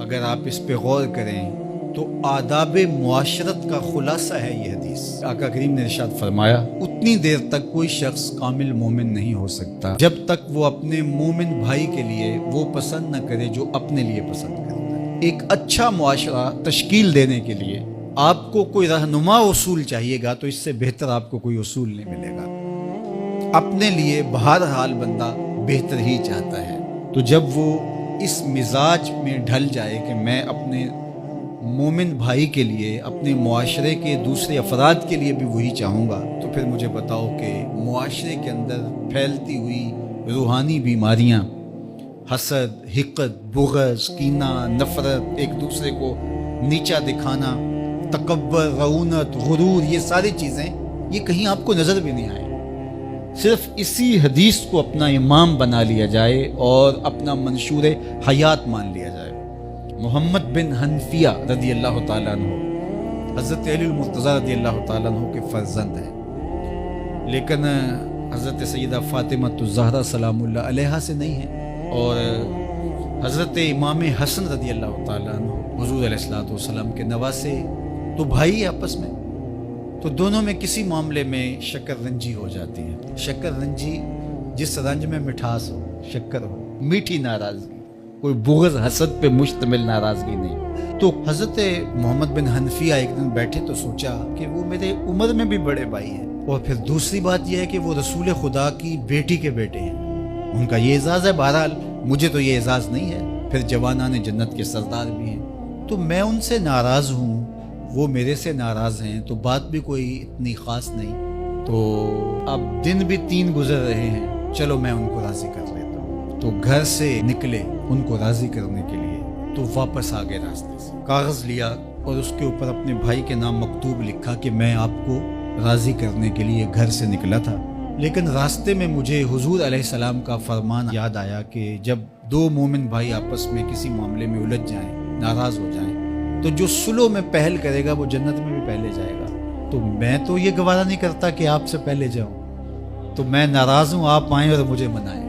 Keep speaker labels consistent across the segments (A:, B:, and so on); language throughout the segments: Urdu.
A: اگر آپ اس پہ غور کریں تو آداب معاشرت کا خلاصہ ہے یہ حدیث۔ آقا کریم نے ارشاد فرمایا اتنی دیر تک کوئی شخص کامل مومن نہیں ہو سکتا جب تک وہ اپنے مومن بھائی کے لیے وہ پسند نہ کرے جو اپنے لیے پسند کرتا ہے۔ ایک اچھا معاشرہ تشکیل دینے کے لیے آپ کو کوئی رہنما اصول چاہیے گا تو اس سے بہتر آپ کو کوئی اصول نہیں ملے گا۔ اپنے لیے بہرحال بندہ بہتر ہی چاہتا ہے، تو جب وہ اس مزاج میں ڈھل جائے کہ میں اپنے مومن بھائی کے لیے، اپنے معاشرے کے دوسرے افراد کے لیے بھی وہی چاہوں گا، تو پھر مجھے بتاؤ کہ معاشرے کے اندر پھیلتی ہوئی روحانی بیماریاں، حسد، حقد، بغض، کینہ، نفرت، ایک دوسرے کو نیچا دکھانا، تکبر، رعونت، غرور، یہ ساری چیزیں یہ کہیں آپ کو نظر بھی نہیں آئیں۔ صرف اسی حدیث کو اپنا امام بنا لیا جائے اور اپنا منشور حیات مان لیا جائے۔ محمد بن حنفیہ رضی اللہ تعالیٰ عنہ حضرت علی المرتضیٰ رضی اللہ تعالیٰ عنہ کے فرزند ہیں، لیکن حضرت سیدہ فاطمہ الزہرا سلام اللہ علیہا سے نہیں ہیں، اور حضرت امام حسن رضی اللہ تعالیٰ عنہ حضور علیہ السلام کے نواسے، تو بھائی آپس میں، تو دونوں میں کسی معاملے میں شکر رنجی ہو جاتی ہے۔ شکر رنجی جس رنج میں مٹھاس ہو، شکر ہو، میٹھی ناراضگی، کوئی بغض حسد پہ مشتمل ناراضگی نہیں۔ تو حضرت محمد بن حنفیہ ایک دن بیٹھے تو سوچا کہ وہ میرے عمر میں بھی بڑے بھائی ہیں، اور پھر دوسری بات یہ ہے کہ وہ رسول خدا کی بیٹی کے بیٹے ہیں، ان کا یہ اعزاز ہے، بہرحال مجھے تو یہ اعزاز نہیں ہے، پھر جوانان جنت کے سردار بھی ہیں، تو میں ان سے ناراض ہوں، وہ میرے سے ناراض ہیں، تو بات بھی کوئی اتنی خاص نہیں، تو اب دن بھی 3 گزر رہے ہیں، چلو میں ان کو راضی کر لیتا ہوں۔ تو گھر سے نکلے ان کو راضی کرنے کے لیے، تو واپس آ گئے راستے سے، کاغذ لیا اور اس کے اوپر اپنے بھائی کے نام مکتوب لکھا کہ میں آپ کو راضی کرنے کے لیے گھر سے نکلا تھا، لیکن راستے میں مجھے حضور علیہ السلام کا فرمان یاد آیا کہ جب 2 مومن بھائی آپس میں کسی معاملے میں الجھ جائیں، ناراض ہو جائیں، تو جو صلح میں پہل کرے گا وہ جنت میں بھی پہلے جائے گا، تو میں تو یہ گوارا نہیں کرتا کہ آپ سے پہلے جاؤں، تو میں ناراض ہوں، آپ آئیں اور مجھے منائیں۔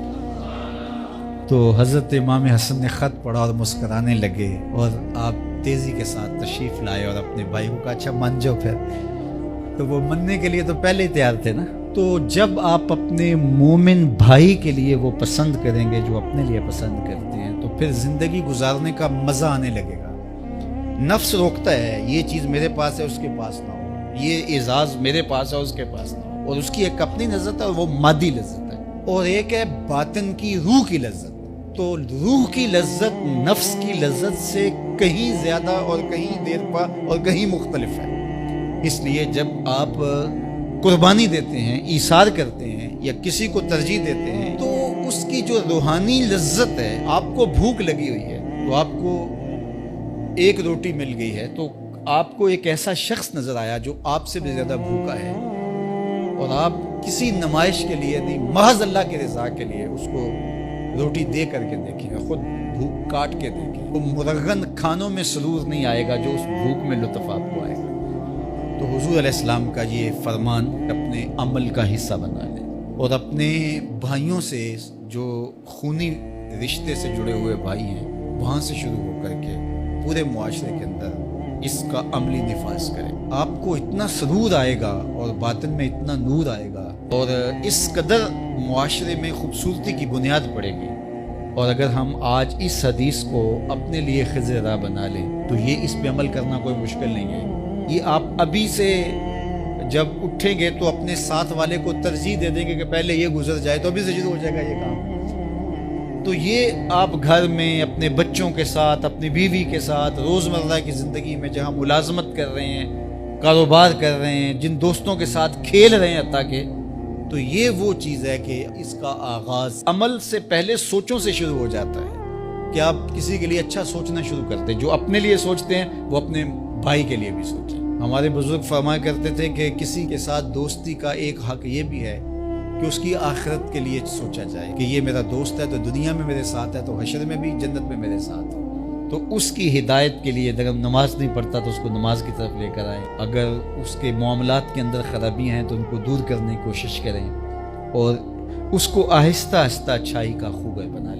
A: تو حضرت امام حسن نے خط پڑھا اور مسکرانے لگے، اور آپ تیزی کے ساتھ تشریف لائے اور اپنے بھائی کو کہا اچھا مان جاؤ پھر، تو وہ مننے کے لیے تو پہلے ہی تیار تھے نا۔ تو جب آپ اپنے مومن بھائی کے لیے وہ پسند کریں گے جو اپنے لیے پسند کرتے ہیں، تو پھر زندگی گزارنے کا مزہ آنے لگے گا۔ نفس روکتا ہے یہ چیز میرے پاس ہے اس کے پاس نہ ہو، یہ اعزاز میرے پاس ہے اس کے پاس نہ ہو، اور اس کی ایک اپنی لذت ہے اور وہ مادی لذت ہے، اور ایک ہے باطن کی روح کی لذت۔ تو روح کی لذت نفس کی لذت سے کہیں زیادہ اور کہیں دیر پا اور کہیں مختلف ہے۔ اس لیے جب آپ قربانی دیتے ہیں، ایثار کرتے ہیں یا کسی کو ترجیح دیتے ہیں، تو اس کی جو روحانی لذت ہے، آپ کو بھوک لگی ہوئی ہے تو آپ کو ایک روٹی مل گئی ہے، تو آپ کو ایک ایسا شخص نظر آیا جو آپ سے بھی زیادہ بھوکا ہے، اور آپ کسی نمائش کے لیے نہیں، محض اللہ کی رضا کے لیے اس کو روٹی دے کر کے دیکھیں، خود بھوک کاٹ کے دیکھیں، تو مرغن کھانوں میں سرور نہیں آئے گا جو اس بھوک میں لطف آپ کو آئے گا۔ تو حضور علیہ السلام کا یہ فرمان اپنے عمل کا حصہ بنا لیں، اور اپنے بھائیوں سے جو خونی رشتے سے جڑے ہوئے بھائی ہیں وہاں سے شروع ہو کر کے پورے معاشرے کے اندر اس کا عملی نفاذ کریں، آپ کو اتنا سرور آئے گا اور باطن میں اتنا نور آئے گا، اور اس قدر معاشرے میں خوبصورتی کی بنیاد پڑے گی۔ اور اگر ہم آج اس حدیث کو اپنے لیے خضر راہ بنا لیں تو یہ اس پہ عمل کرنا کوئی مشکل نہیں ہے۔ یہ آپ ابھی سے جب اٹھیں گے تو اپنے ساتھ والے کو ترجیح دے دیں گے کہ پہلے یہ گزر جائے، تو ابھی سے شروع ہو جائے گا یہ کام۔ تو یہ آپ گھر میں اپنے بچوں کے ساتھ، اپنی بیوی کے ساتھ، روزمرہ کی زندگی میں جہاں ملازمت کر رہے ہیں، کاروبار کر رہے ہیں، جن دوستوں کے ساتھ کھیل رہے ہیں حتیٰ کہ، تو یہ وہ چیز ہے کہ اس کا آغاز عمل سے پہلے سوچوں سے شروع ہو جاتا ہے، کہ آپ کسی کے لیے اچھا سوچنا شروع کرتے ہیں، جو اپنے لیے سوچتے ہیں وہ اپنے بھائی کے لیے بھی سوچیں۔ ہمارے بزرگ فرمایا کرتے تھے کہ کسی کے ساتھ دوستی کا ایک حق یہ بھی ہے کہ اس کی آخرت کے لیے سوچا جائے کہ یہ میرا دوست ہے تو دنیا میں میرے ساتھ ہے تو حشر میں بھی، جنت میں میرے ساتھ ہے، تو اس کی ہدایت کے لیے اگر نماز نہیں پڑھتا تو اس کو نماز کی طرف لے کر آئیں، اگر اس کے معاملات کے اندر خرابیاں ہیں تو ان کو دور کرنے کی کوشش کریں، اور اس کو آہستہ آہستہ اچھائی کا خوگر بنا لیں۔